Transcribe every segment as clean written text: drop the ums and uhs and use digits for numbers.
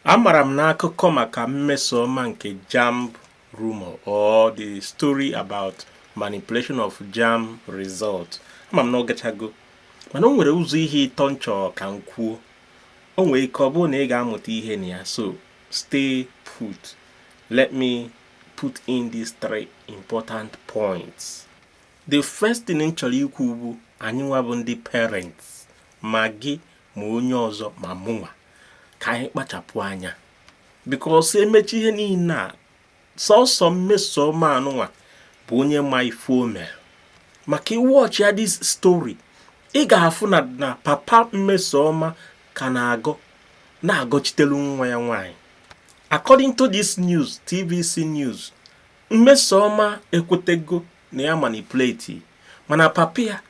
Amara m n'akụkọ maka Mmesoma nke JAMB rumor or the story about manipulation of JAMB result. Ama m na ọ gachago, mana o nwere ụzọ ihe ịtọ nchọ ka m kwuo. O nwere ike ọ bụrụ na ị ga-amụta ihe na ya, so stay put. Let me put in these three important points. The first thing m chọrọ ikwu bụ anyị nwa bụ ndị parents, ma gị ma onye ọzọ ma mụnwa, ka anyị kpachapụ anya, because emechi ihe niile a sọsọ Mmesoma anụnwa bụ onye ma ife o mere. Maka iwọchi ya this story, ị ga-afụ na papa Mmesoma ka na-agọchitelu nwa ya nwanyị. According to this news, TVC news, Mmesoma ekwetego na ya manipulate, mana papa ya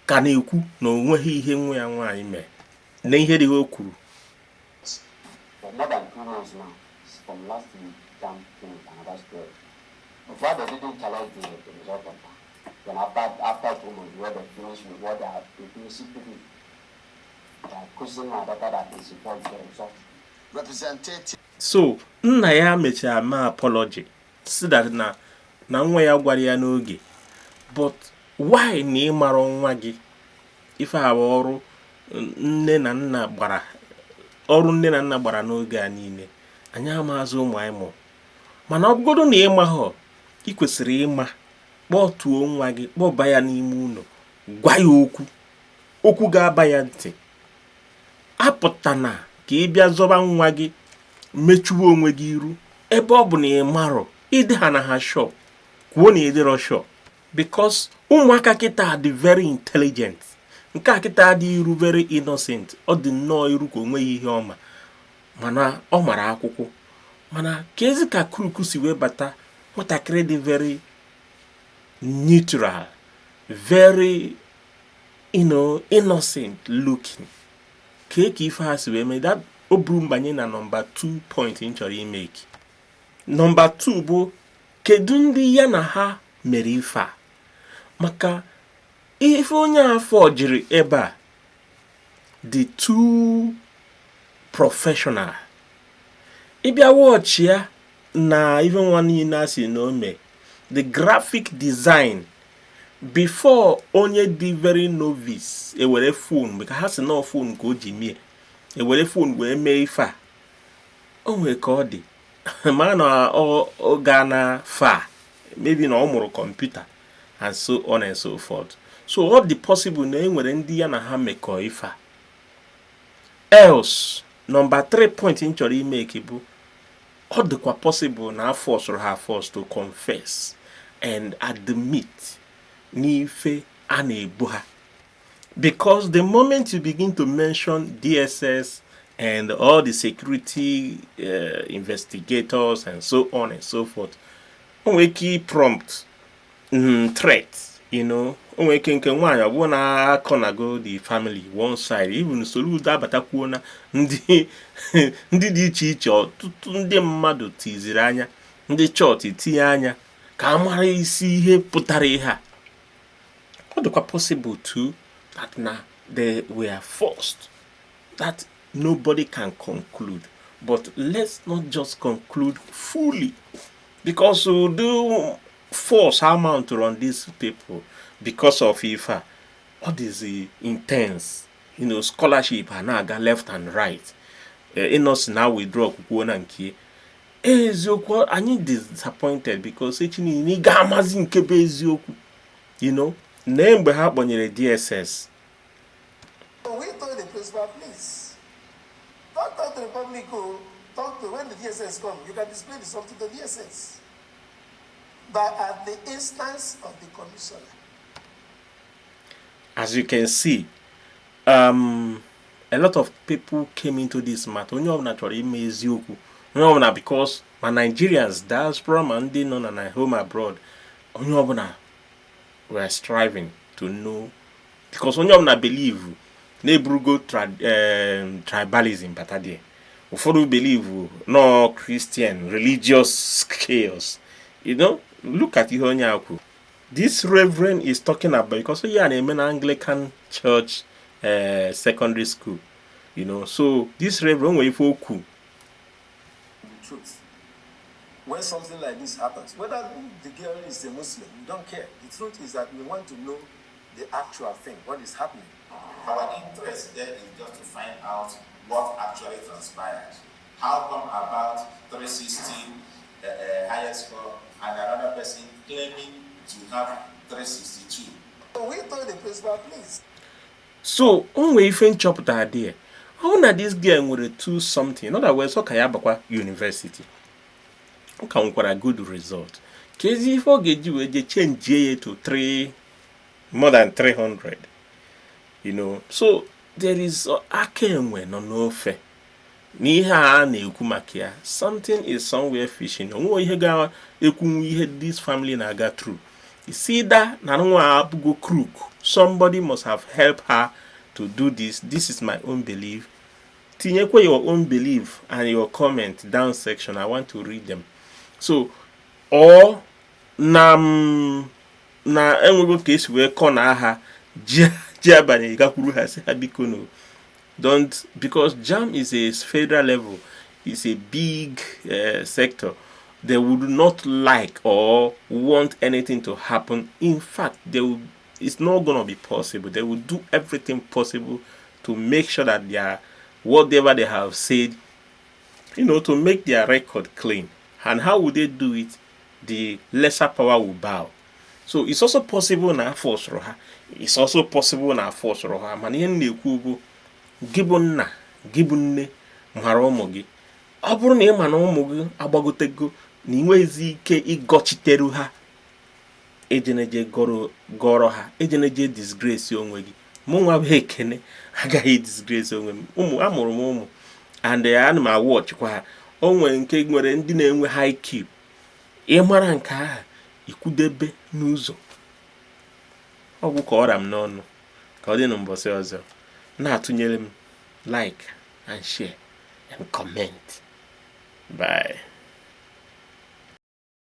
ka na-ekwu na onweghị ihe nwa ya nwanyị mere na ihe dị o kwuru. For more than 2 months now, from last week, JAMB came with another story. Before they didn't challenge the result of that. Then after 2 months, where they finished with what they have secretly, they are accusing my daughter that is involved in the result. Representative. So, nna ya mechara ma apology, si that na nwa ya gwara ya n'oge. But why na ị mara nwa gị ife a ọrụ nne na nna gbara n'oge a niile, anyị amaazị ụmụ anyị mụ. Mana ọ bụgodu na ị mahụ, ị kwesịrị ịma, kpọtuo nwa gị, kpọba ya n'ime ụlọ, gwa ya okwu ga-aba ya ntị. Apụtana ka ị bịa zọba nwa gị, mechuo onwe gị iru ebe ọ bụ na ị marọ, ịdị ha na ha shop, kwuo na ịdịrọ shop, because ụmụaka kịta dị very intelligent. Nke a kịta dị iru very innocent. Ọ dị nnọọ iru ka onweghị ihe ọma, mana ọ mara akwụkwọ. Mana ka ezi ka kuruku si wee bata nwatakịrị dị very neutral, very innocent looking. Ka ife ha si wee mee that o buru mbanye na number 2 point m chọrọ imeki. Number 2 bụ kedu ndị ya na ha mere ife a. Maka ife onye afọ jiri ebe a dị too professional. Ịbịa watch ya na ife nwa niile asị na ome, the graphic design, before onye dị very novice ewere phone, maka ha si na phone ka o ji mie, ewere phone wee mee ife a, o nwere ka ọ dị ma na ọ ga na fa, maybe na ọ mụrụ kọmputa and so on and so forth. So all the possible na enwere ndị ya na ha mekọ ife a. Else, number 3 point m chọrọ imeki bụ ọ dịkwa possible na force ha force to confess and admit n'ife a na-ebu ha. Because the moment you begin to mention DSS and all the security investigators and so on and so forth, o nwere ike prompt threat, o nwere ike nke nwaanyị ọ bụrụ na akọnago the family one side, even soro udo abatakwuo na ndị dị iche iche, ọtụtụ ndị mmadụ tiziri anya, ndị chọọchị tinye anya ka a mara isi ihe pụtara ihe a. Ọ dịkwa possible too that na they were forced, that nobody can conclude. But let's not just conclude fully, because we do force our mount on these people because of IFA. What is the intense, scholarship and aga left and right. Us now withdraw kukuona nke. Eziokwu, anyị disappointed because echini ni ga amazi nke be eziokwu. Na mgbe ha kpọnyere DSS. We told the principal, please, don't talk to the public, talk to when the DSS come. You can display the something to DSS. But at the instance of the commissioner. As you can see, a lot of people came into this matter. Onye ọbụla chọrọ ime eziokwu. Onye ọbụla, because my Nigerians, diaspora man, ndị nọ na home abroad, onye ọbụla were striving to know, because onye ọbụla believe na eburugo tribalism bata there. Ụfọdụ believe no Christian religious chaos. Look at ihe onye akwu. This reverend is talking about, because he is an Anglican church secondary school, so this reverend wey foku truth. When something like this happens, whether the girl is a Muslim, we don't care. The truth is that we want to know the actual thing, what is happening. Our interest there is just to find out what actually transpired. How come about 360 higher score and another person claiming to have 362? So we told the principal, please. So onwe ife nchọpụta there. How na this girl nwere 2 something? In other words, ọ ka ya bakwa university. Ọ ka nwekwara good result. Kezi ife ọ ga-eji wee je change ya to more than 300. You know, so there is aka enwe nọ n'ofe. N'ihe a na-ekwu maka ya, something is somewhere fishing. Onwe ihe ga-ekwu ihe this family na-aga through. You see that na nwa abụgo crook. Somebody must have helped her to do this. This is my own belief. Tinyekwa your own belief and your comment down section. I want to read them. So, or na enwego ka esi wee kọ na aha ji abanye gakwuru ha si ha biko no. Don't, because JAMB is a federal level, it's a big sector. They would not like or want anything to happen. In fact, it's not going to be possible. They will do everything possible to make sure that whatever they have said, to make their record clean. And how would they do it? The lesser power will bow. So it's also possible na force roha. It's also possible na force roha. Man ihe na-ekwu bụ gị nna gị nne mara ụmụ gị. Ọ bụrụ na ị ma na ụmụ gị agbagotego na inwezi ike ịgọchiteru ha, ejeneje gọrọ ha, ejeneje disgrace onwe gị. Mụ nwa bụ Ekene agaghị disgrace onwe m. Amụrụ m ụmụ and ana m watch kwa ha. O nwere nke nwere ndị na-enwe high IQ. Ị mara nke ahụ ikwudebe n'ụzọ. Ọgwụ ka ọra m n'ọnụ ka ọ dị n'ụbọchị ọzọ. Na-atụnyere m like and share and comment. Bye.